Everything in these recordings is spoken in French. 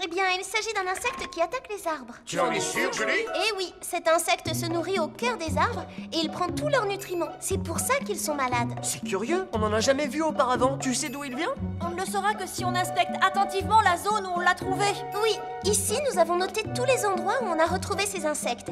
Eh bien, il s'agit d'un insecte qui attaque les arbres. Tu en es sûr, Julie? Eh oui, cet insecte se nourrit au cœur des arbres et il prend tous leurs nutriments. C'est pour ça qu'ils sont malades. C'est curieux, on n'en a jamais vu auparavant. Tu sais d'où il vient? On ne le saura que si on inspecte attentivement la zone où on l'a trouvé. Oui, ici, nous avons noté tous les endroits où on a retrouvé ces insectes.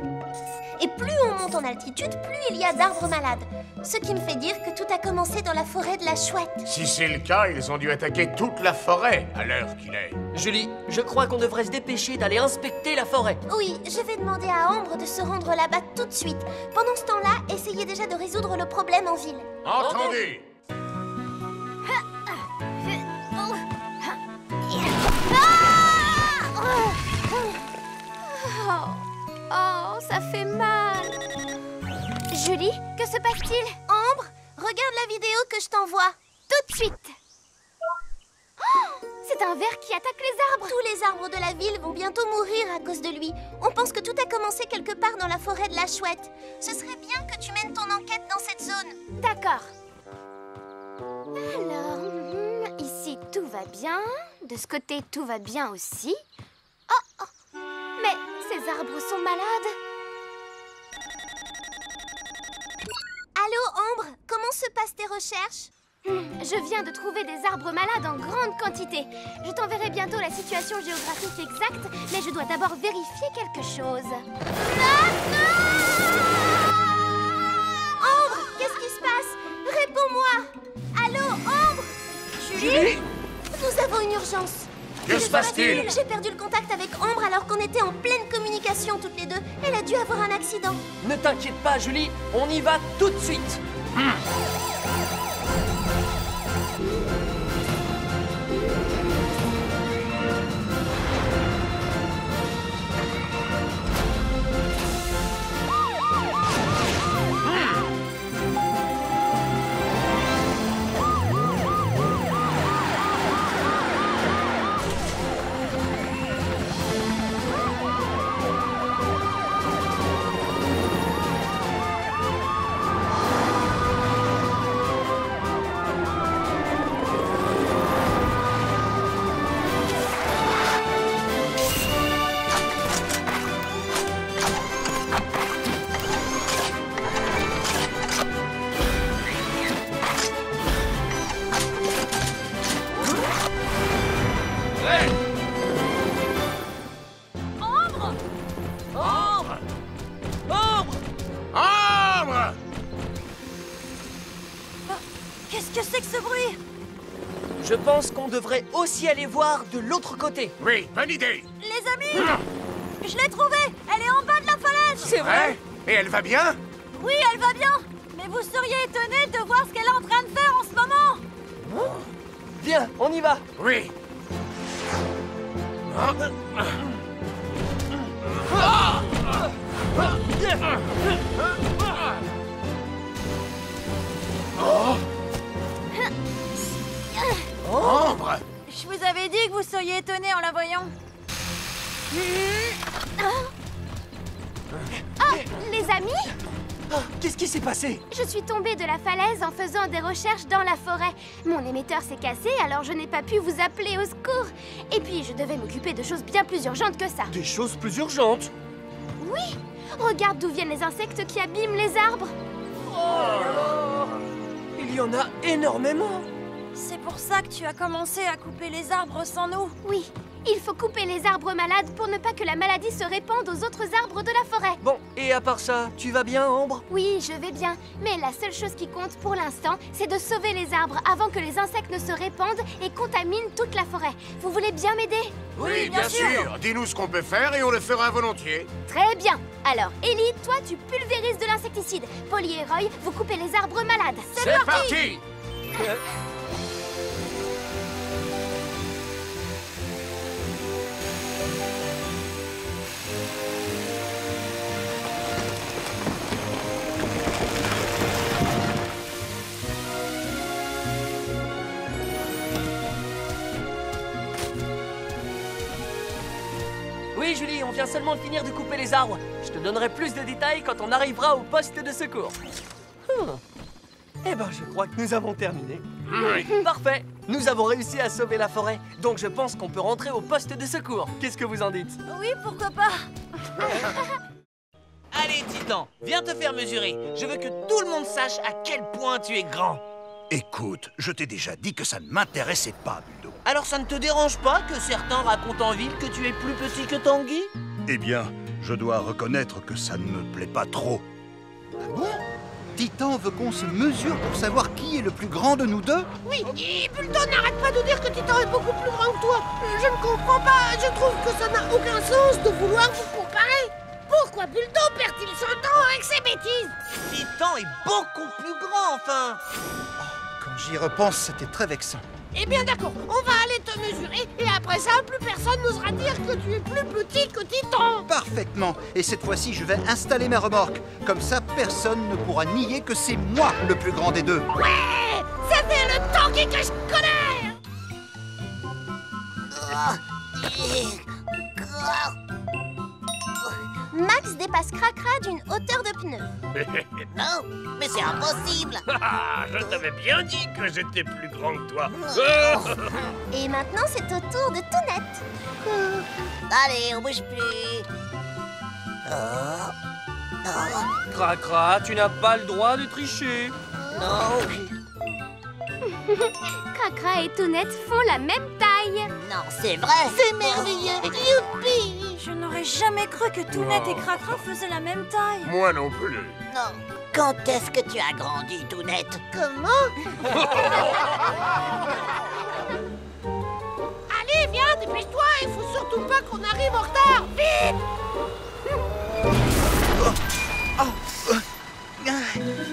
Et plus on monte en altitude, plus il y a d'arbres malades. Ce qui me fait dire que tout a commencé dans la forêt de la Chouette. Si c'est le cas, ils ont dû attaquer toute la forêt à l'heure qu'il est. Julie, je crois qu'on devrait se dépêcher d'aller inspecter la forêt. Oui, je vais demander à Ambre de se rendre là-bas tout de suite. Pendant ce temps-là, essayez déjà de résoudre le problème en ville. Entendu! Oh, ça fait mal. Julie, que se passe-t-il? Ambre, regarde la vidéo que je t'envoie. Tout de suite. Oh, c'est un ver qui attaque les arbres. Tous les arbres de la ville vont bientôt mourir à cause de lui. On pense que tout a commencé quelque part dans la forêt de la Chouette. Ce serait bien que tu mènes ton enquête dans cette zone. D'accord. Alors, ici tout va bien. De ce côté tout va bien aussi. Oh, oh. Mais ces arbres sont malades. Allô, Ambre, comment se passent tes recherches? Je viens de trouver des arbres malades en grande quantité. Je t'enverrai bientôt la situation géographique exacte, mais je dois d'abord vérifier quelque chose. Non, non! Ambre, qu'est-ce qui se passe? Réponds-moi! Allô, Ambre? Julie? Nous avons une urgence. Que se passe-t-il? J'ai perdu le contact avec Ambre alors qu'on était en pleine communication toutes les deux. Elle a dû avoir un accident. Ne t'inquiète pas, Julie, on y va tout de suite. Ambre! Qu'est-ce que c'est que ce bruit? Je pense qu'on devrait aussi aller voir de l'autre côté. Oui, bonne idée! Les amis, je l'ai trouvée. Elle est en bas de la falaise. C'est vrai? Et elle va bien? Oui, elle va bien. Mais vous seriez étonnés de voir ce qu'elle est en train de faire en ce moment. Viens, on y va. Oui. Ambre! Je vous avais dit que vous seriez étonnés en la voyant. Oh, les amis? Ah, qu'est-ce qui s'est passé? Je suis tombée de la falaise en faisant des recherches dans la forêt. Mon émetteur s'est cassé, alors je n'ai pas pu vous appeler au secours. Et puis, je devais m'occuper de choses bien plus urgentes que ça. Des choses plus urgentes. Oui, regarde d'où viennent les insectes qui abîment les arbres. Il y en a énormément. C'est pour ça que tu as commencé à couper les arbres sans nous. Oui, il faut couper les arbres malades pour ne pas que la maladie se répande aux autres arbres de la forêt. Bon, et à part ça, tu vas bien, Ambre? Oui, je vais bien. Mais la seule chose qui compte pour l'instant, c'est de sauver les arbres avant que les insectes ne se répandent et contaminent toute la forêt. Vous voulez bien m'aider? Oui, bien sûr! Dis-nous ce qu'on peut faire et on le fera volontiers. Très bien. Alors, Ellie, toi, tu pulvérises de l'insecticide. Polly et Roy, vous coupez les arbres malades. C'est parti! Oui, Julie, on vient seulement de finir de couper les arbres. Je te donnerai plus de détails quand on arrivera au poste de secours. Eh ben, je crois que nous avons terminé. Oui. Parfait. Nous avons réussi à sauver la forêt, donc je pense qu'on peut rentrer au poste de secours. Qu'est-ce que vous en dites? Oui, pourquoi pas? Allez, Titan, viens te faire mesurer. Je veux que tout le monde sache à quel point tu es grand. Écoute, je t'ai déjà dit que ça ne m'intéressait pas, Buldo. Alors ça ne te dérange pas que certains racontent en ville que tu es plus petit que Tanguy? Eh bien, je dois reconnaître que ça ne me plaît pas trop. Ah bon? Titan veut qu'on se mesure pour savoir qui est le plus grand de nous deux? Oui, et Buldo n'arrête pas de dire que Titan est beaucoup plus grand que toi. Je ne comprends pas, je trouve que ça n'a aucun sens de vouloir vous comparer. Pourquoi Buldo perd-il son temps avec ses bêtises? Titan est beaucoup plus grand, enfin. Quand j'y repense, c'était très vexant. Eh bien d'accord, on va aller te mesurer et après ça, plus personne n'osera dire que tu es plus petit que Titan. Parfaitement. Et cette fois-ci, je vais installer ma remorque. Comme ça, personne ne pourra nier que c'est moi le plus grand des deux. Ouais, c'était le Tanguy que je connais. Max dépasse Cracra d'une hauteur de pneu. Non, mais c'est impossible. Je t'avais bien dit que j'étais plus grand que toi. Et maintenant, c'est au tour de Tounette. Allez, on bouge plus. Cracra, tu n'as pas le droit de tricher. Non, Cracra et Tounette font la même taille. non, c'est vrai. C'est merveilleux, youpi. Je n'aurais jamais cru que Tounette et Cracra faisaient la même taille. Moi non plus. Non. Quand est-ce que tu as grandi, Tounette? Comment? Allez, viens, dépêche-toi, il faut surtout pas qu'on arrive en retard. Vite!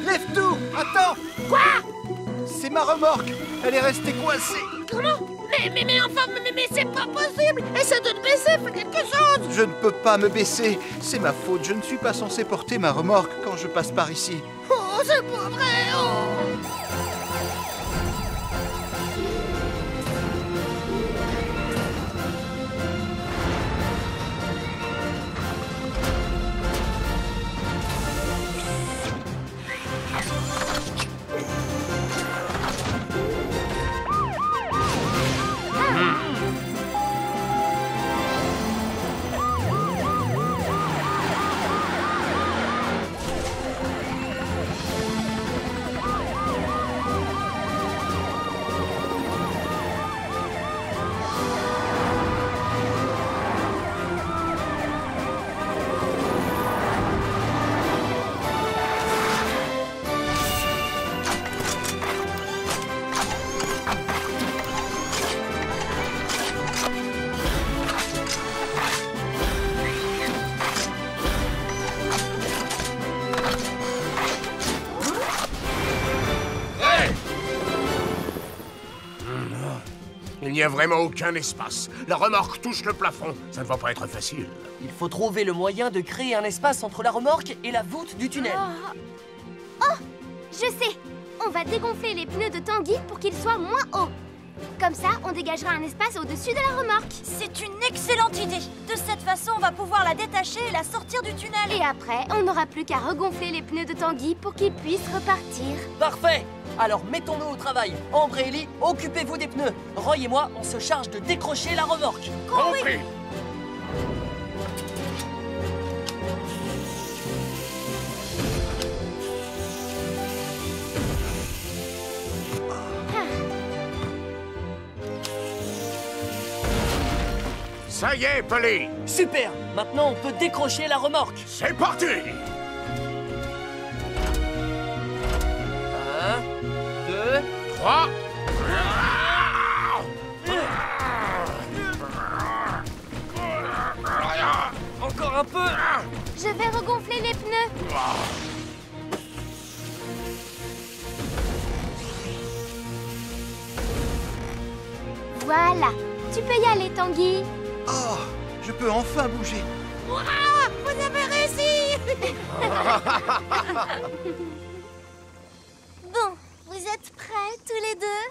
Lève tout! Attends! Quoi? C'est ma remorque! Elle est restée coincée! Comment? Mais enfin, mais c'est pas possible! Essaie de te baisser, fais quelque chose! Je ne peux pas me baisser! C'est ma faute, je ne suis pas censé porter ma remorque quand je passe par ici. Oh, c'est pas vrai! Oh! Il n'y a vraiment aucun espace. La remorque touche le plafond. Ça ne va pas être facile. Il faut trouver le moyen de créer un espace entre la remorque et la voûte du tunnel. Oh, je sais. On va dégonfler les pneus de Tanguy pour qu'ils soient moins hauts. Comme ça, on dégagera un espace au-dessus de la remorque. C'est une excellente idée. De cette façon, on va pouvoir la détacher et la sortir du tunnel. Et après, on n'aura plus qu'à regonfler les pneus de Tanguy pour qu'ils puissent repartir. Parfait. Alors mettons-nous au travail. Ambre et Ellie, occupez-vous des pneus. Roy et moi, on se charge de décrocher la remorque. Compris. Ça y est, Polly. Super. Maintenant, on peut décrocher la remorque. C'est parti. 1, 2, 3. encore un peu. Je vais regonfler les pneus. Voilà. Tu peux y aller, Tanguy. Oh, je peux enfin bouger. Hurrah! Vous avez réussi! Bon, vous êtes prêts tous les deux?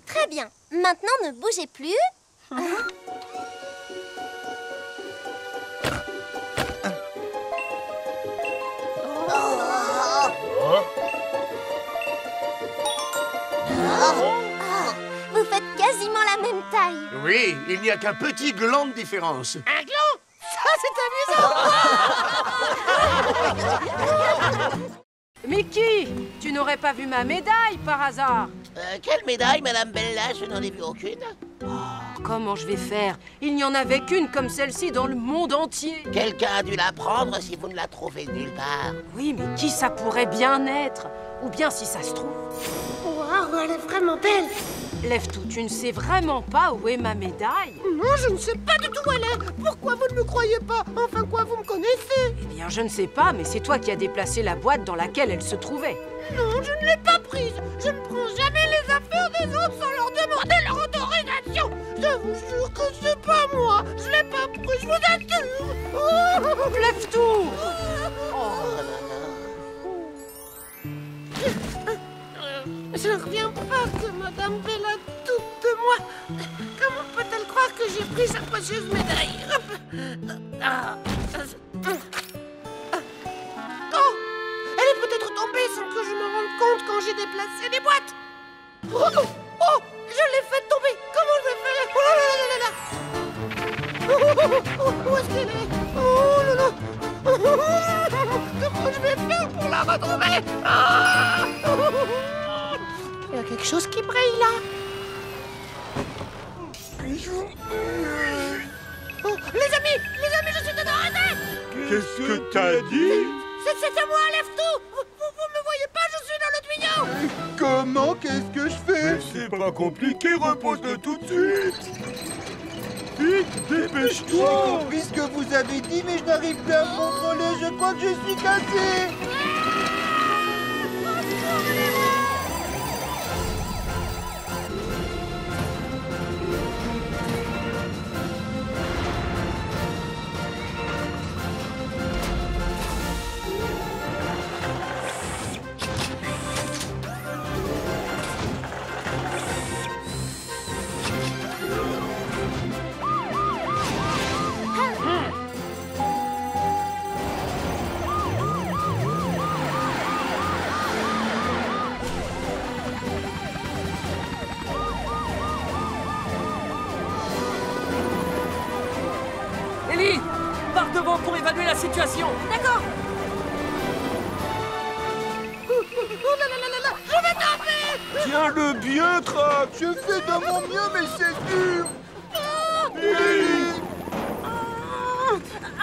Très bien. Maintenant, ne bougez plus. Vous quasiment la même taille. Oui, il n'y a qu'un petit gland de différence. Un gland? Ça, c'est amusant. Mickey, tu n'aurais pas vu ma médaille par hasard? Quelle médaille, Madame Bella? Je n'en ai vu aucune. Comment je vais faire? Il n'y en avait qu'une comme celle-ci dans le monde entier. Quelqu'un a dû la prendre si vous ne la trouvez nulle part. Oui, mais qui ça pourrait bien être? Ou bien si ça se trouve. Waouh, elle est vraiment belle. Lève-tout, tu ne sais vraiment pas où est ma médaille? Non, je ne sais pas du tout où elle est. Pourquoi vous ne me croyez pas? Enfin quoi, vous me connaissez? Eh bien, je ne sais pas, mais c'est toi qui as déplacé la boîte dans laquelle elle se trouvait. Non, je ne l'ai pas prise. Je ne prends jamais les affaires des autres sans leur demander leur autorisation. Je vous jure que c'est pas moi. Je l'ai pas prise, je vous assure. Lève-tout! Je ne reviens pas que Madame Bella doute de moi. Comment peut-elle croire que j'ai pris sa précieuse médaille? Oh! Elle est peut-être tombée sans que je me rende compte quand j'ai déplacé les boîtes. Oh! Oh! Je l'ai fait tomber. Comment je vais faire? Oh là là là là! Où est-ce qu'elle est? Oh là là! Comment je vais faire pour la retrouver? Il y a quelque chose qui brille là. Oh, les amis, je suis dedans, arrêtez! Qu'est-ce que t'as dit? C'est à moi, lève tout! Vous me voyez pas, je suis dans le tuyau! Comment? Qu'est-ce que je fais? C'est pas compliqué, repose-le tout de suite. Vite, dépêche-toi! J'ai compris ce que vous avez dit, mais je n'arrive plus à me contrôler. Je crois que je suis cassé. Ellie, pars devant pour évaluer la situation. D'accord. Oh là là là là là! Je vais tomber! Tiens-le bien, Crack. Je fais de mon mieux, mais c'est dur.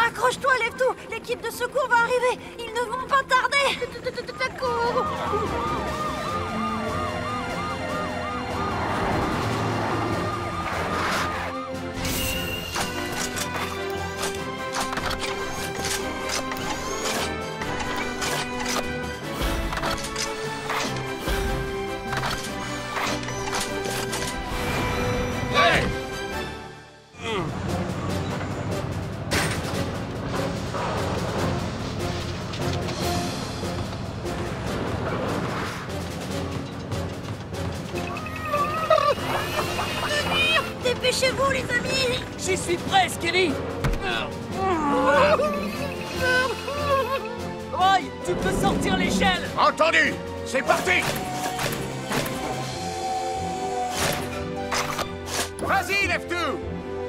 Accroche-toi, lève-tout. L'équipe de secours va arriver. Ils ne vont pas tarder. D'accord! Dépêchez-vous, les amis. J'y suis presque, Ellie. Roy, tu peux sortir l'échelle. Entendu! C'est parti! Vas-y, lève-tout!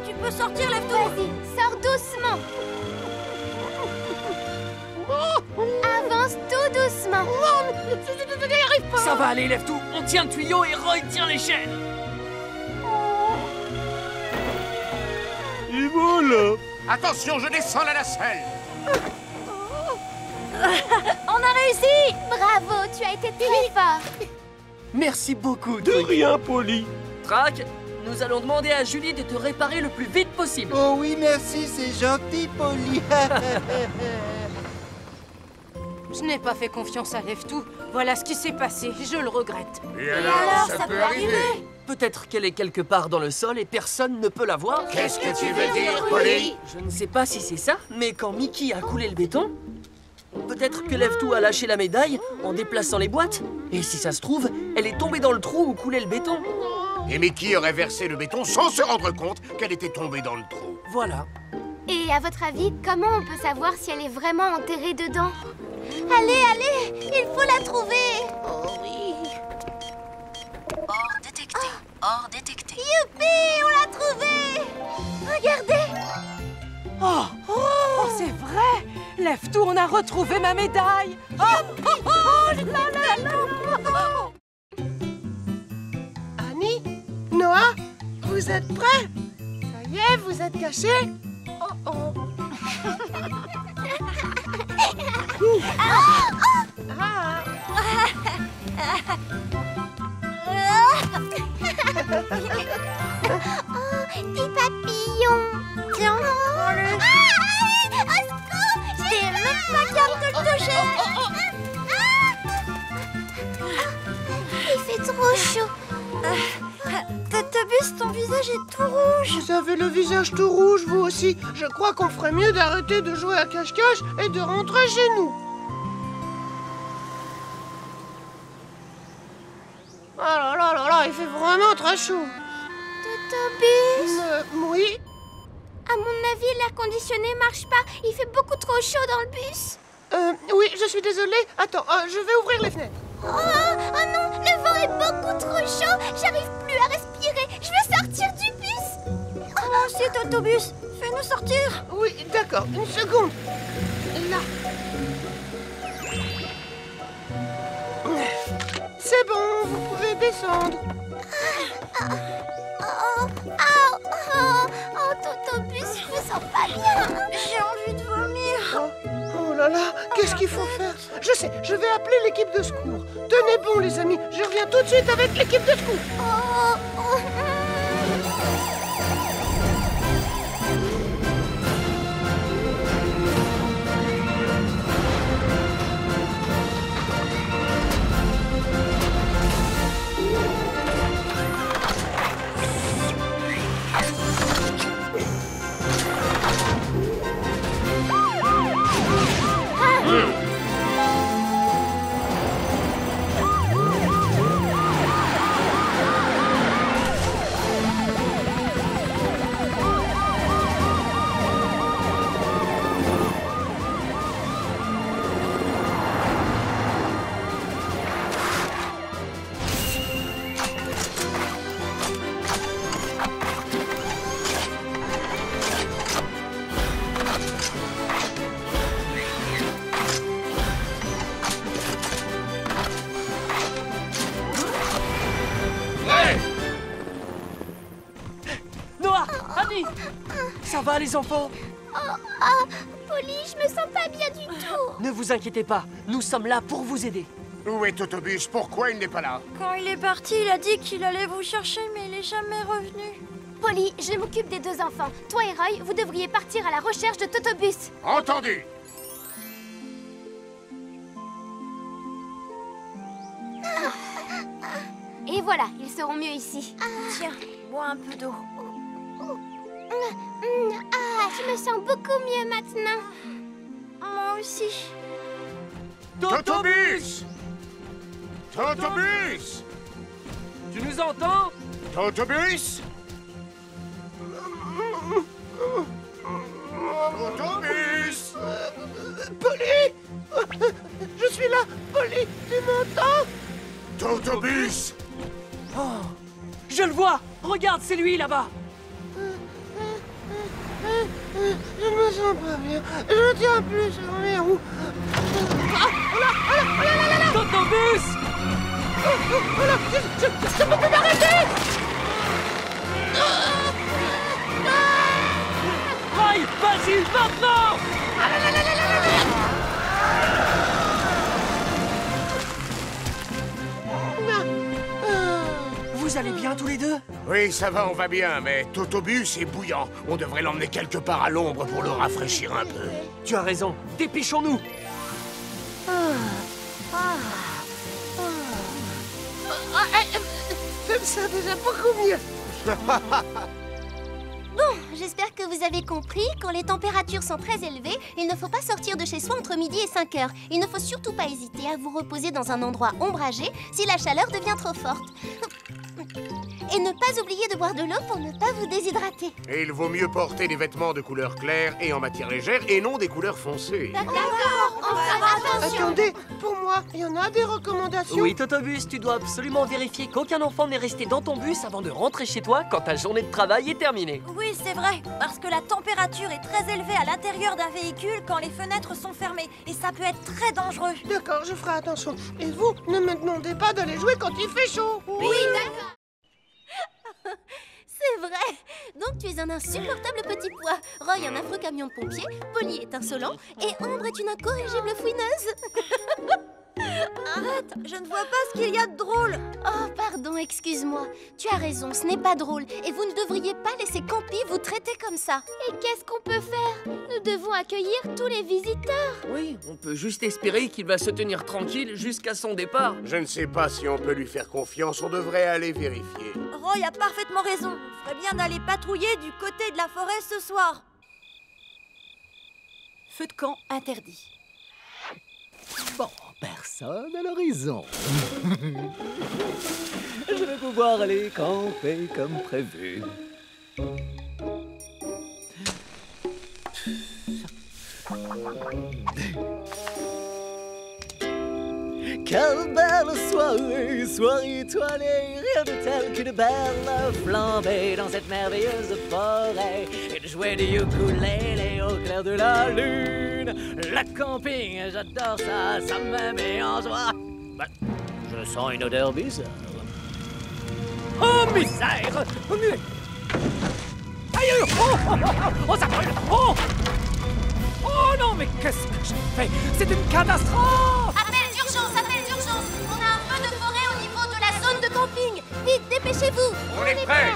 Tu peux sortir, lève-tout. Vas-y, sors doucement. Avance tout doucement. Je n'y arrive pas! Ça va aller, lève tout. On tient le tuyau et Roy tient l'échelle. Et voilà. Attention, je descends la nacelle! On a réussi. Bravo, tu as été très fort. Merci beaucoup, De Twig. rien, Polly. Track, nous allons demander à Julie de te réparer le plus vite possible. Oh oui, merci, c'est gentil, Polly. Je n'ai pas fait confiance à Lève-tout. Voilà ce qui s'est passé. Je le regrette. Et alors, ça peut arriver. Peut-être qu'elle est quelque part dans le sol et personne ne peut la voir. Qu'est-ce que tu veux dire, Polly? Je ne sais pas si c'est ça, mais quand Mickey a coulé le béton, peut-être que Lève-tout a lâché la médaille en déplaçant les boîtes. Et si ça se trouve, elle est tombée dans le trou où coulait le béton. Et Mickey aurait versé le béton sans se rendre compte qu'elle était tombée dans le trou. Voilà. Et à votre avis, comment on peut savoir si elle est vraiment enterrée dedans? Allez, allez, il faut la trouver. Oh oui. Or détecté. hors détecté. Youpi, on l'a trouvé! Regardez! Oh, c'est vrai! Lève-tout, on a retrouvé ma médaille! Annie, Noah, vous êtes prêts? Ça y est, vous êtes cachés? Oh oh. Des papillons! Tiens, prends-le! Au secours! J'étais même pas capable de le toucher! Il fait trop chaud! Totobus, ton visage est tout rouge. Vous avez le visage tout rouge, vous aussi. Je crois qu'on ferait mieux d'arrêter de jouer à cache-cache et de rentrer chez nous. Oh là là là là, il fait vraiment très chaud. Totobus! Oui? À mon avis, l'air conditionné marche pas. Il fait beaucoup trop chaud dans le bus. Oui, je suis désolée. Attends, je vais ouvrir les fenêtres. Oh non, le vent est beaucoup trop chaud. J'arrive plus à respirer. Je veux sortir du bus. Oh, c'est Totobus. Fais-nous sortir. Oui, d'accord. Une seconde. Là. C'est bon, vous pouvez descendre. Oh, Totobus, je me sens pas bien. J'ai envie de vomir. Oh là là, qu'est-ce qu'il faut faire? Je sais, je vais appeler l'équipe de secours. Tenez bon, les amis, je reviens tout de suite avec l'équipe de secours. Noah, Annie, ça va les enfants? Polly, je me sens pas bien du tout. Ne vous inquiétez pas, nous sommes là pour vous aider. Où est Totobus? Pourquoi il n'est pas là? Quand il est parti, il a dit qu'il allait vous chercher, mais il est jamais revenu. Polly, je m'occupe des deux enfants. Toi et Roy, vous devriez partir à la recherche de Totobus. Entendu! Et voilà, ils seront mieux ici. Tiens, bois un peu d'eau. Je me sens beaucoup mieux maintenant. Moi aussi. Totobus! Totobus! Tu nous entends? Totobus! Totobus! Polly! Je suis là, Polly, tu m'entends? Totobus! Oh, je le vois! Regarde, c'est lui là-bas! Je ne me sens pas bien. Je tiens plus sur mes roues. Totobus! Je peux plus m'arrêter! Roy, vas-y, maintenant! Vous allez bien tous les deux? Oui, ça va, on va bien, mais Totobus est bouillant. On devrait l'emmener quelque part à l'ombre pour le rafraîchir un peu. Tu as raison, dépêchons-nous! Je me sens déjà beaucoup mieux. Bon, j'espère que vous avez compris. Quand les températures sont très élevées, il ne faut pas sortir de chez soi entre midi et 5 heures. Il ne faut surtout pas hésiter à vous reposer dans un endroit ombragé si la chaleur devient trop forte. Et ne pas oublier de boire de l'eau pour ne pas vous déshydrater. Et il vaut mieux porter des vêtements de couleur claire et en matière légère et non des couleurs foncées. D'accord, on fera attention. Attendez, pour moi, il y en a des recommandations. Oui, Totobus, tu dois absolument vérifier qu'aucun enfant n'est resté dans ton bus avant de rentrer chez toi quand ta journée de travail est terminée. Oui, c'est vrai, parce que la température est très élevée à l'intérieur d'un véhicule quand les fenêtres sont fermées, et ça peut être très dangereux. D'accord, je ferai attention. Et vous, ne me demandez pas d'aller jouer quand il fait chaud. Oui, d'accord. C'est vrai. Donc tu es un insupportable petit pois. Roy, un affreux camion de pompiers. Polly est insolent. Et Ambre est une incorrigible fouineuse. Arrête, je ne vois pas ce qu'il y a de drôle. Oh, pardon, excuse-moi. Tu as raison, ce n'est pas drôle. Et vous ne devriez pas laisser Campy vous traiter comme ça. Et qu'est-ce qu'on peut faire? Nous devons accueillir tous les visiteurs. Oui, on peut juste espérer qu'il va se tenir tranquille jusqu'à son départ. Je ne sais pas si on peut lui faire confiance, on devrait aller vérifier. Roy a parfaitement raison. Il ferait bien d'aller patrouiller du côté de la forêt ce soir. Feu de camp interdit. Bon, personne à l'horizon. Je vais pouvoir aller camper comme prévu. Quelle belle soirée, soirée étoilée, rien de tel qu'une belle flambée dans cette merveilleuse forêt et de jouer du ukulélé au clair de la lune. Le camping, j'adore ça, ça me met en joie. Ben, je sens une odeur bizarre. Oh, misère! Oh, mais... Aïe, oh, oh, oh, oh, oh, ça brûle! Oh! Oh non, mais qu'est-ce que je fais? C'est une catastrophe! Appel d'urgence, appel d'urgence. On a un feu de forêt au niveau de la zone de camping. Vite, dépêchez-vous. On est prêts.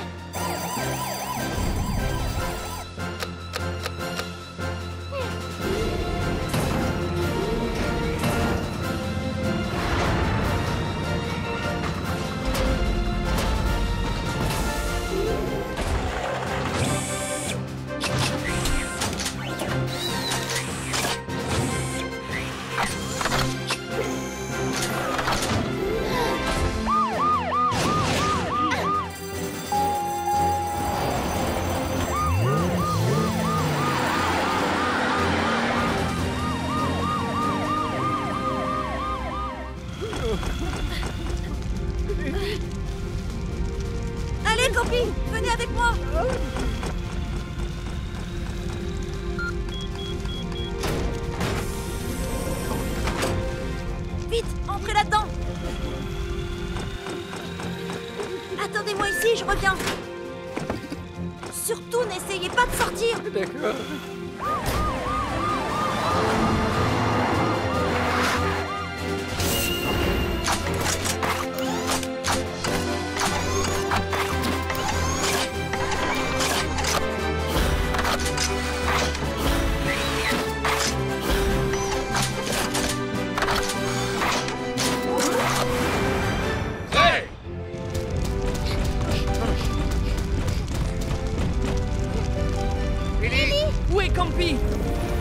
Allez, Campy, venez avec moi. Vite, entrez là-dedans. Attendez-moi ici, je reviens. Surtout, n'essayez pas de sortir. D'accord. Où est Campy?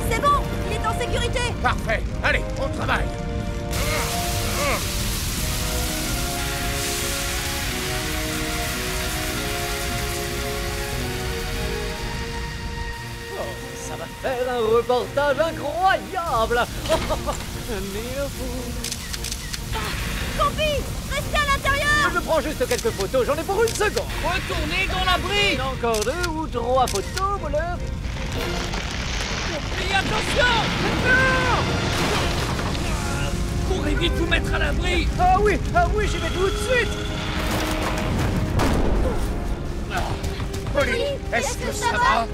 C'est bon, il est en sécurité. Parfait. Allez, on travaille. Ça va faire un reportage incroyable. Campy, restez à l'intérieur. Je prends juste quelques photos, j'en ai pour une seconde. Retournez dans l'abri! Encore 2 ou 3 photos, voleur. Et attention! Courez vite vous mettre à l'abri! Ah oui, j'y vais tout de suite. Polly, est-ce que ça va?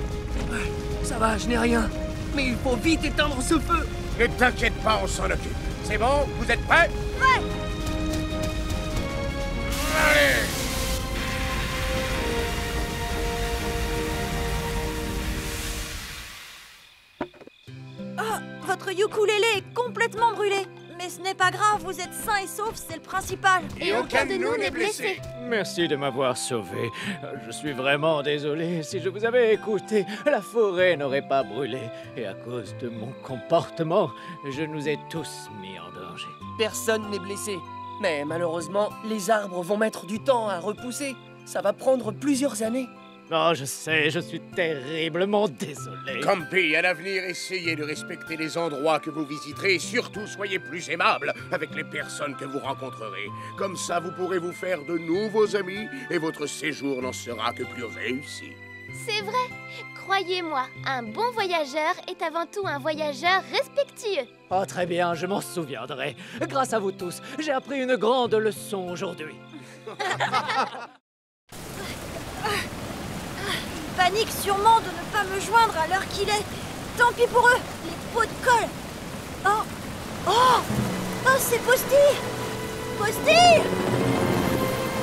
Ça va, je n'ai rien. Mais il faut vite éteindre ce feu! Ne t'inquiète pas, on s'en occupe. C'est bon? Vous êtes prêts? Ouais. Allez! Votre ukulélé est complètement brûlé. Mais ce n'est pas grave, vous êtes sain et sauf, c'est le principal. Et aucun de nous n'est blessé. Merci de m'avoir sauvé. Je suis vraiment désolé. Si je vous avais écouté, la forêt n'aurait pas brûlé. Et à cause de mon comportement, je nous ai tous mis en danger. Personne n'est blessé. Mais malheureusement, les arbres vont mettre du temps à repousser. Ça va prendre plusieurs années. Oh, je sais, je suis terriblement désolé. Campy, à l'avenir, essayez de respecter les endroits que vous visiterez et surtout soyez plus aimable avec les personnes que vous rencontrerez. Comme ça, vous pourrez vous faire de nouveaux amis et votre séjour n'en sera que plus réussi. C'est vrai. Croyez-moi, un bon voyageur est avant tout un voyageur respectueux. Oh, très bien, je m'en souviendrai. Grâce à vous tous, j'ai appris une grande leçon aujourd'hui. Ils paniquent sûrement de ne pas me joindre à l'heure qu'il est. Tant pis pour eux, les pots de colle. Oh, oh, oh, c'est Posty. Posty,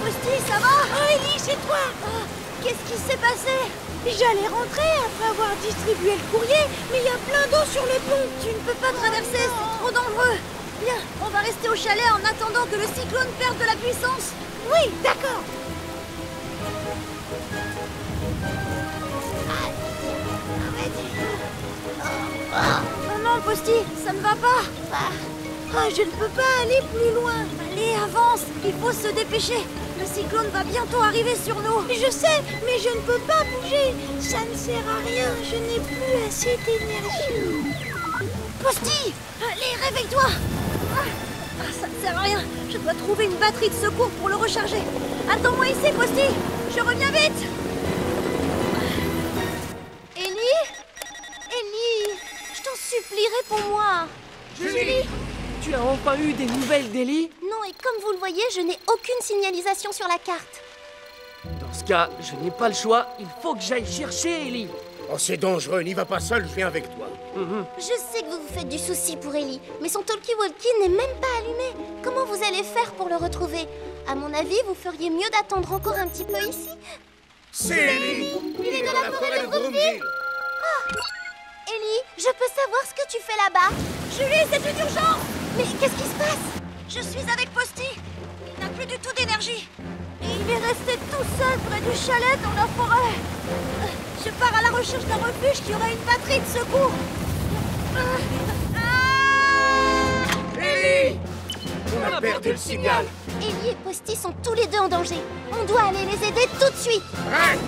Posty, ça va? Oh, Ellie, c'est toi! Oh, qu'est-ce qui s'est passé? J'allais rentrer après avoir distribué le courrier, mais il y a plein d'eau sur le pont. Tu ne peux pas traverser, c'est trop dangereux. Bien, on va rester au chalet en attendant que le cyclone perde de la puissance. Oui, d'accord. Oh non, Posty, ça ne va pas. Ah, je ne peux pas aller plus loin. Allez, avance, il faut se dépêcher. Le cyclone va bientôt arriver sur nous. Je sais, mais je ne peux pas bouger. Ça ne sert à rien, je n'ai plus assez d'énergie. Posty, allez, réveille-toi. Ça ne sert à rien. Je dois trouver une batterie de secours pour le recharger. Attends-moi ici, Posty. Je reviens vite. Ellie? Ellie, je t'en supplie, réponds-moi. Julie, tu as enfin eu des nouvelles d'Ellie? Non, et comme vous le voyez, je n'ai aucune signalisation sur la carte. Dans ce cas, je n'ai pas le choix. Il faut que j'aille chercher Ellie. Oh, c'est dangereux, n'y va pas seul, je viens avec toi. Je sais que vous vous faites du souci pour Ellie, mais son talkie-walkie n'est même pas allumé. Comment vous allez faire pour le retrouver? À mon avis, vous feriez mieux d'attendre encore un petit peu ici. C'est Ellie! Il est dans la forêt de Brookville. Ellie, je peux savoir ce que tu fais là-bas? Julie, c'est une urgence. Mais qu'est-ce qui se passe? Je suis avec Posty. Il n'a plus du tout d'énergie. Et il est resté tout seul près du chalet dans la forêt. Je pars à la recherche d'un refuge qui aurait une batterie de secours. Ellie! On a perdu le signal. Ellie et Posty sont tous les deux en danger. On doit aller les aider tout de suite. Hein?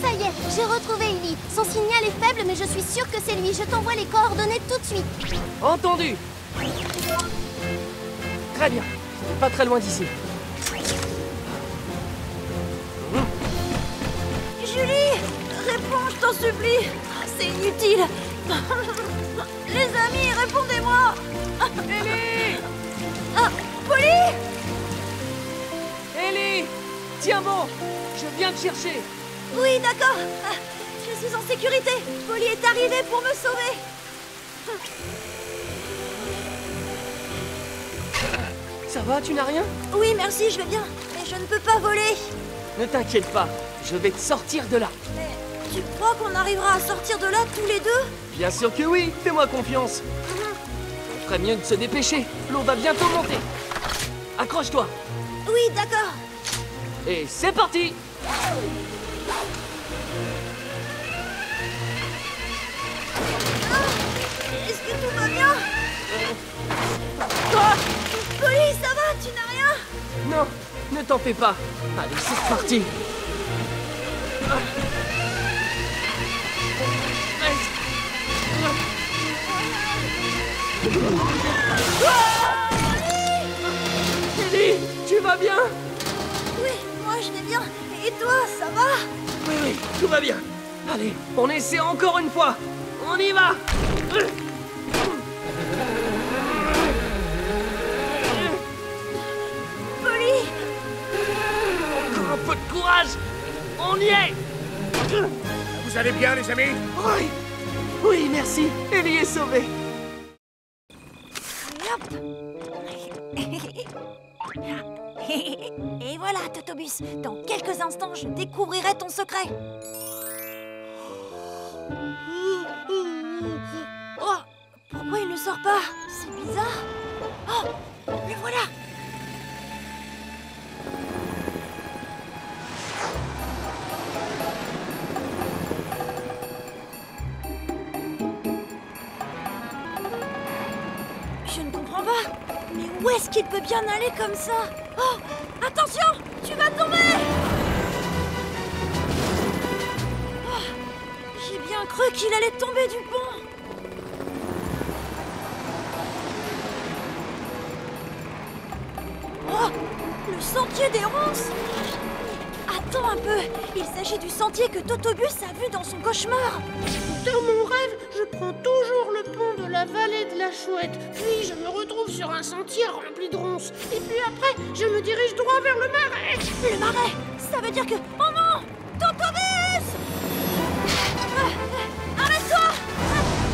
Ça y est, j'ai retrouvé Ellie. Son signal est faible, mais je suis sûre que c'est lui. Je t'envoie les coordonnées tout de suite. Entendu. Très bien. Pas très loin d'ici. Julie, réponds, je t'en supplie. C'est inutile. Les amis, répondez-moi. Ellie! Polly! Ellie! Tiens bon, je viens te chercher. Oui, d'accord. Je suis en sécurité. Polly est arrivée pour me sauver. Ça va, tu n'as rien? Oui, merci, je vais bien. Mais je ne peux pas voler. Ne t'inquiète pas, je vais te sortir de là. Mais tu crois qu'on arrivera à sortir de là tous les deux? Bien sûr que oui, fais-moi confiance. On ferait mieux de se dépêcher, l'eau va bientôt monter. Accroche-toi. Oui, d'accord. Et c'est parti. Est-ce que tout va bien? Polly, ça va? Tu n'as rien? Non, ne t'en fais pas. Allez, c'est parti. bien? Oui, moi je vais bien. Et toi, ça va? Oui, tout va bien. Allez, on essaie encore une fois. On y va. Polly! Encore un peu de courage. On y est. Vous allez bien, les amis? Oui. Oui, merci. Ellie est sauvée. Et voilà, Totobus. Dans quelques instants, je découvrirai ton secret. Oh, pourquoi il ne sort pas? C'est bizarre. Oh, le voilà. Je ne comprends pas. Mais où est-ce qu'il peut bien aller comme ça? Oh, attention, tu vas tomber! Oh, j'ai bien cru qu'il allait tomber du pont. Oh, le sentier des ronces! Attends un peu, il s'agit du sentier que Totobus a vu dans son cauchemar. Dans mon rêve, je prends toujours le pont de la vallée de la Chouette. Puis je me retrouve sur un sentier rempli de ronces. Et puis après, je me dirige droit vers le marais. Le marais, ça veut dire que... Oh non! Totobus! Arrête-toi!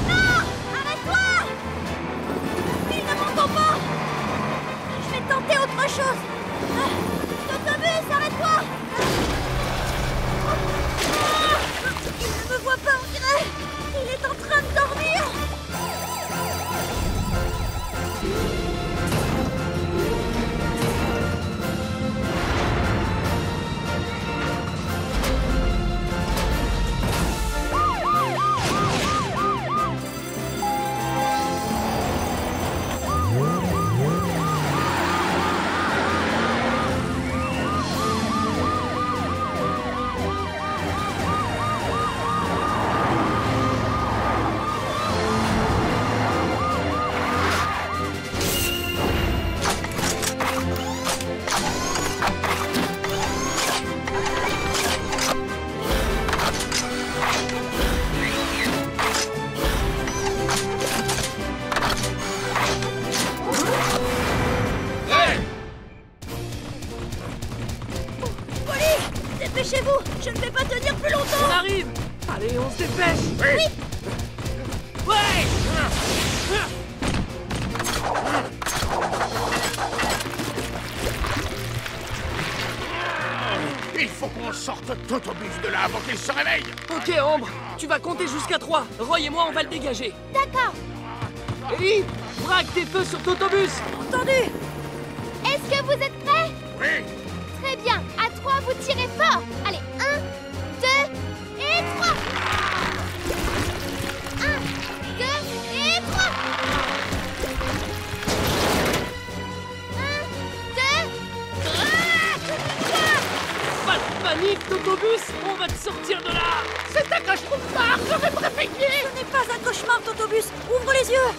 Non! Arrête-toi! Il ne m'entend pas! Je vais tenter autre chose. Totobus, arrête-toi! Il ne me voit pas, on dirait. Il est en train de dormir. Dépêchez-vous, je ne vais pas tenir plus longtemps. On arrive. Allez, on se dépêche. Oui. Ouais. Il faut qu'on sorte Totobus de là avant qu'il se réveille. Ok, Ambre, tu vas compter jusqu'à 3. Roy et moi, on va le dégager. D'accord. Ellie, braque tes feux sur Totobus. Entendu. Est-ce que vous êtes prêts? Oui. Très bien. À 3, vous tirez fort. Allez, 1, 2 et 3. 1, 2 et 3. 1, 2... Pas de panique, Totobus. On va te sortir de là. C'est un cauchemar, je vais me réveiller. Ce n'est pas un cauchemar, Totobus. Ouvre les yeux.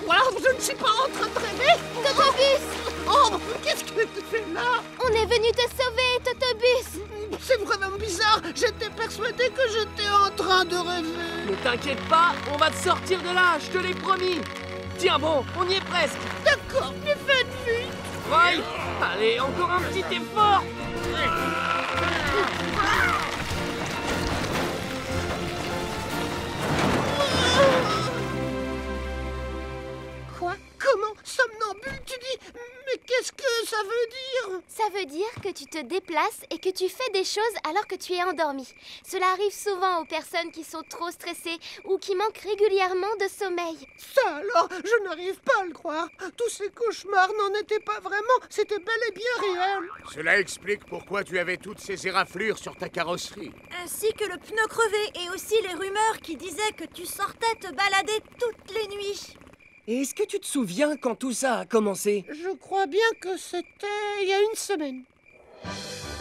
Quoi? Je ne suis pas en train de rêver. Totobus! Oh, qu'est-ce que tu fais là? On est venu te sauver, Totobus! C'est vraiment bizarre. J'étais persuadé que j'étais en train de rêver. Ne t'inquiète pas, on va te sortir de là, je te l'ai promis. Tiens bon, on y est presque. D'accord, mais faites vite. Roy, allez, encore un petit effort. Quoi? Comment? Somnambule, tu dis? Mais qu'est-ce que ça veut dire? Ça veut dire que tu te déplaces et que tu fais des choses alors que tu es endormi. Cela arrive souvent aux personnes qui sont trop stressées ou qui manquent régulièrement de sommeil. Ça alors, je n'arrive pas à le croire. Tous ces cauchemars n'en étaient pas vraiment, c'était bel et bien réel. Cela explique pourquoi tu avais toutes ces éraflures sur ta carrosserie. Ainsi que le pneu crevé et aussi les rumeurs qui disaient que tu sortais te balader toutes les nuits. Et est-ce que tu te souviens quand tout ça a commencé? Je crois bien que c'était il y a une semaine.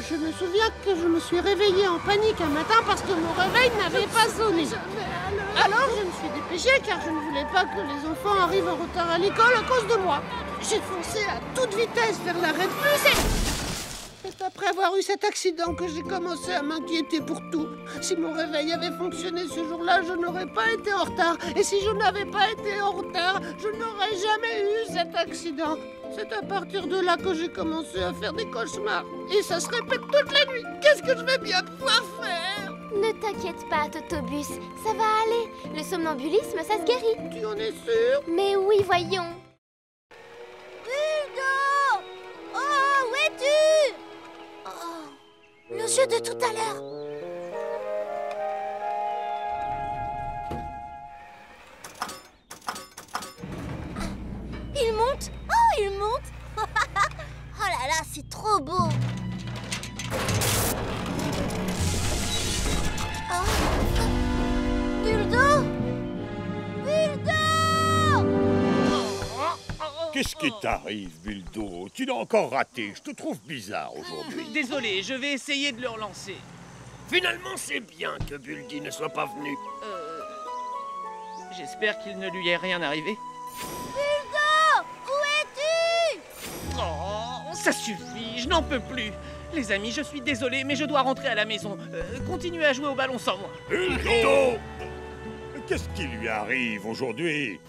Je me souviens que je me suis réveillée en panique un matin parce que mon réveil n'avait pas sonné. Alors je me suis dépêchée car je ne voulais pas que les enfants arrivent en retard à l'école à cause de moi. J'ai foncé à toute vitesse vers l'arrêt de bus et... avoir eu cet accident que j'ai commencé à m'inquiéter pour tout. Si mon réveil avait fonctionné ce jour-là, je n'aurais pas été en retard. Et si je n'avais pas été en retard, je n'aurais jamais eu cet accident. C'est à partir de là que j'ai commencé à faire des cauchemars. Et ça se répète toute la nuit. Qu'est-ce que je vais bien pouvoir faire? Ne t'inquiète pas, Totobus, ça va aller. Le somnambulisme, ça se guérit. Tu en es sûr? Mais oui, voyons. Buldo! Oh, où es-tu? Oh, le jeu de tout à l'heure. Il monte? Oh, il monte! Oh là là, c'est trop beau! Oh. Buldo! Buldo! Qu'est-ce qui t'arrive, Buldo? Tu l'as encore raté. Je te trouve bizarre aujourd'hui. Désolé, je vais essayer de le relancer. Finalement, c'est bien que Buldy ne soit pas venu. J'espère qu'il ne lui est rien arrivé. Buldo! Où es-tu? Oh, ça suffit, je n'en peux plus. Les amis, je suis désolé, mais je dois rentrer à la maison. Continuez à jouer au ballon sans moi. Buldo! Qu'est-ce qui lui arrive aujourd'hui?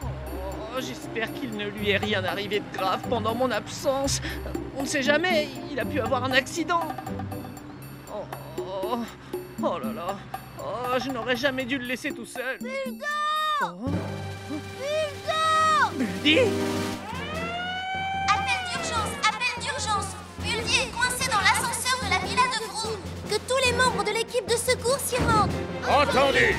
Oh, j'espère qu'il ne lui est rien arrivé de grave pendant mon absence. On ne sait jamais, il a pu avoir un accident. Oh là là. Oh, je n'aurais jamais dû le laisser tout seul. Buldo! Oh. Buldo! Buldy? Appel d'urgence. Buldy est coincé dans l'ascenseur de la villa de Vroom. Que tous les membres de l'équipe de secours s'y rendent. Entendu!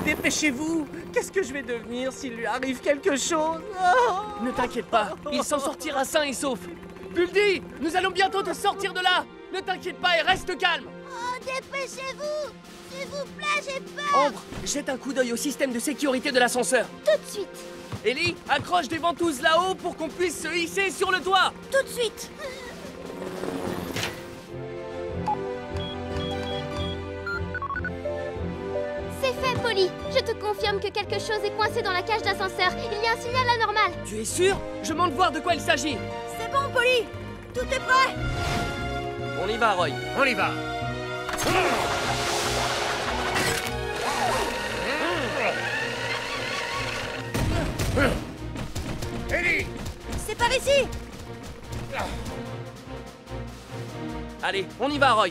Dépêchez-vous! Qu'est-ce que je vais devenir s'il lui arrive quelque chose? Oh. Ne t'inquiète pas, il s'en sortira sain et sauf. Buldy, nous allons bientôt te sortir de là. Ne t'inquiète pas et reste calme. Oh, dépêchez-vous! S'il vous plaît, j'ai peur! Ambre, jette un coup d'œil au système de sécurité de l'ascenseur. Tout de suite. Ellie, accroche des ventouses là-haut pour qu'on puisse se hisser sur le toit. Tout de suite! C'est fait, Polly. Je te confirme que quelque chose est coincé dans la cage d'ascenseur. Il y a un signal anormal. Tu es sûr? Je monte voir de quoi il s'agit. C'est bon, Polly! Tout est prêt! On y va, Roy. On y va. Ellie! C'est par ici! Allez, on y va, Roy.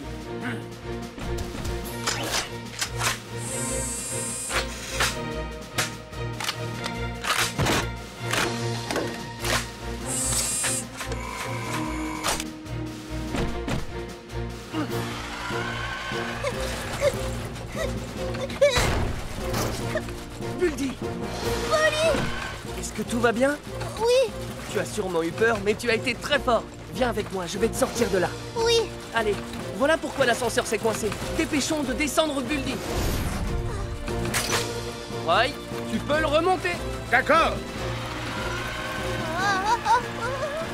Buldy! Polly! Est-ce que tout va bien? Oui! Tu as sûrement eu peur, mais tu as été très fort. Viens avec moi, je vais te sortir de là. Oui! Allez, voilà pourquoi l'ascenseur s'est coincé. Dépêchons de descendre Buldy. Roy, tu peux le remonter. D'accord.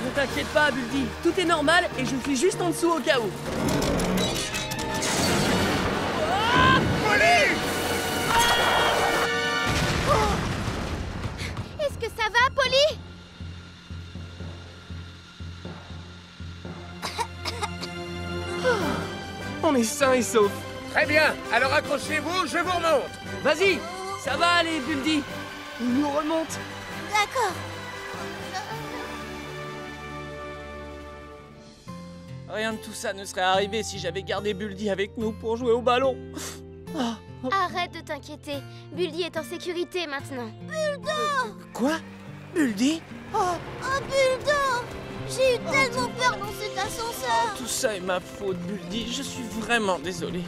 Ne t'inquiète pas, Buldy. Tout est normal et je suis juste en dessous au cas où. Est-ce que ça va, Polly? On est sain et sauf. Très bien. Alors accrochez-vous, je vous remonte. Vas-y, ça va aller, Buldy. On nous remonte. D'accord. Rien de tout ça ne serait arrivé si j'avais gardé Buldy avec nous pour jouer au ballon. Arrête de t'inquiéter. Buldy est en sécurité maintenant. Bulldog! Quoi? Buldy? Oh, Bulldog! J'ai eu tellement peur dans cet ascenseur. Tout ça est ma faute, Buldy. Je suis vraiment désolé.